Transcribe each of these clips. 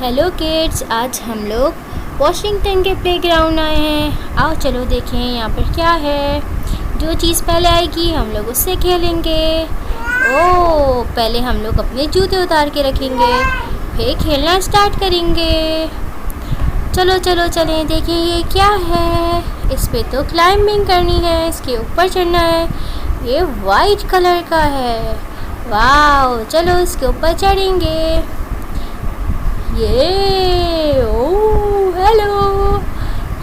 Hello kids, आज हम लोग वॉशिंगटन के प्ले ग्राउंड आए हैं। आओ चलो देखें यहाँ पर क्या है। जो चीज़ पहले आएगी हम लोग उससे खेलेंगे। ओह, पहले हम लोग अपने जूते उतार के रखेंगे, फिर खेलना स्टार्ट करेंगे। चलो चलो चलें, देखें ये क्या है। इस पे तो क्लाइंबिंग करनी है, इसके ऊपर चढ़ना है। ये वाइट कलर का है। वाह, चलो इसके ऊपर चढ़ेंगे। ये ओह हेलो,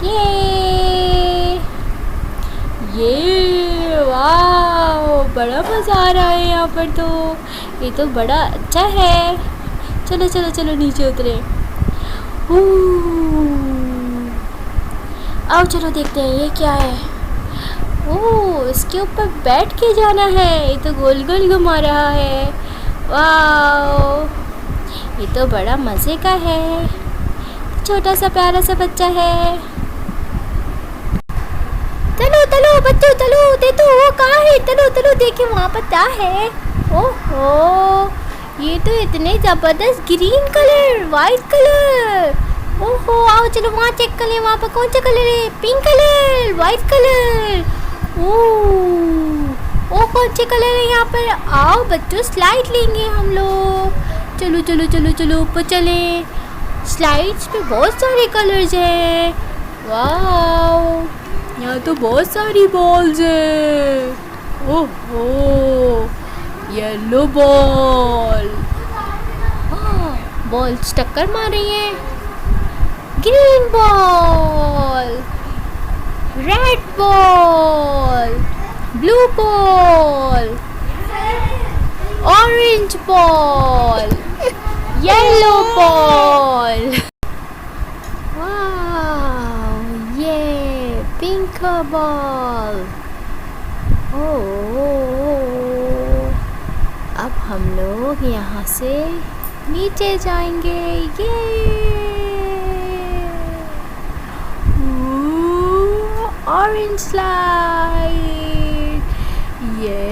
ये वाह, बड़ा मज़ा आ रहा है यहाँ पर। तो ये तो बड़ा अच्छा है। चलो चलो चलो नीचे उतरे। आओ चलो देखते हैं ये क्या है। ओह, इसके ऊपर बैठ के जाना है। ये तो गोल गोल घुमा रहा है। वाह, ये तो बड़ा मज़े का है। छोटा सा प्यारा सा बच्चा है। चलो चलो बच्चों चलो, देखो वो कहाँ है। चलो चलो देखे वहाँ पर क्या है। ओहो, ये तो इतने ज़बरदस्त ग्रीन कलर, वाइट कलर। ओहो, आओ चलो वहाँ चेक कर लें। वहाँ पर कौन सा कलर है? Pink colour, white colour. Oh, कौन से कलर है यहाँ पर? आओ बच्चों स्लाइड लेंगे हम लोग। चलो चलो चलो चलो ऊपर चलें। स्लाइड्स पे बहुत सारे कलर्स हैं। वाह, यहाँ तो बहुत सारी बॉल्स हैं। ओहो, येलो बॉल। हाँ, बॉल्स टक्कर मार रही हैं। Green ball, red ball, blue ball, orange ball, yellow ball. वाह, ये पिंक बॉल। ओह, अब हम लोग यहाँ से नीचे जाएंगे। ये ऑरेंज स्लाइड। ये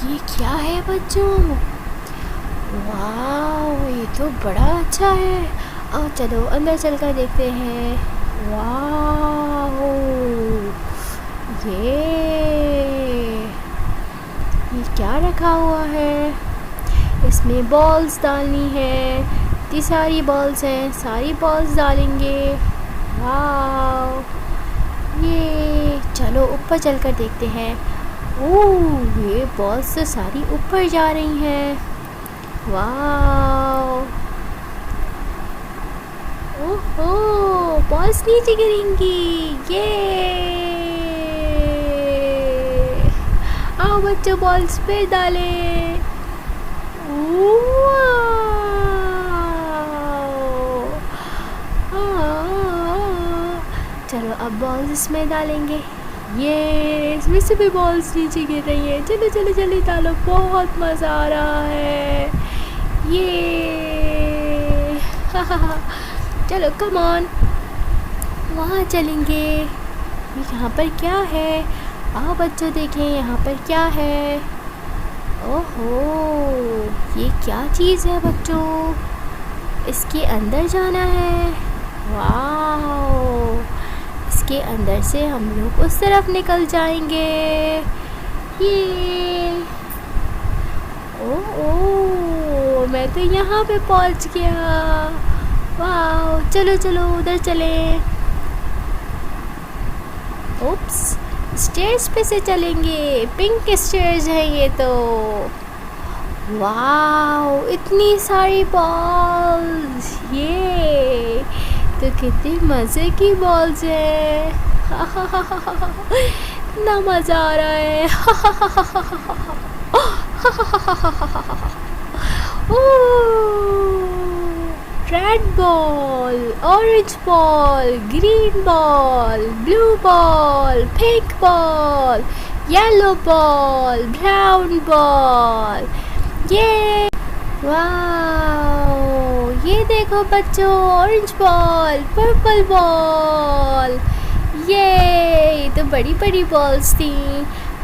ये क्या है बच्चों? वाह, ये तो बड़ा अच्छा है। आओ चलो अंदर चलकर देखते हैं। वाह, ये क्या रखा हुआ है? इसमें बॉल्स डालनी है। इतनी सारी बॉल्स हैं, सारी बॉल्स डालेंगे। वाह, ये चलो ऊपर चलकर देखते हैं। ओह, ये बॉल्स तो सारी ऊपर जा रही हैं। वाह, ओहो, बॉल्स नीचे गिरेंगी। ये आओ बच्चों बॉल्स पे डालें। चलो अब बॉल्स इसमें डालेंगे। ये इसमें से भी बॉल्स नीचे गिर रही हैं। चलो चलो चलो डालो, बहुत मज़ा आ रहा है। ये चलो कम ऑन, वहाँ चलेंगे। यहाँ पर क्या है? आओ बच्चों देखें यहाँ पर क्या है। ओहो, ये क्या चीज़ है बच्चों? इसके अंदर जाना है। वाह, इसके अंदर से हम लोग उस तरफ निकल जाएंगे। ये ओह, मैं तो यहाँ पे पहुँच गया। वाह, चलो चलो उधर चलें। ओप्स, स्टेयर्स पे से चलेंगे। पिंक स्टेयर्स हैं ये तो। वाह, इतनी सारी बॉल्स। ये तो कितनी मज़े की बॉल्स हैं। इतना मज़ा आ रहा है। Red ball, orange ball, green ball, blue ball, pink ball, yellow ball, brown ball. ये वाह, ये देखो बच्चों, ऑरेंज बॉल, पर्पल बॉल। ये तो बड़ी बड़ी बॉल्स थी।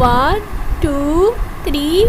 1 2 3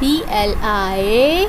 BLIPPI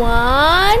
1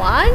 1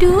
2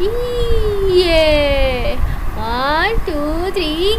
1 2 3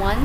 1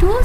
2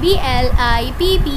BLIPPI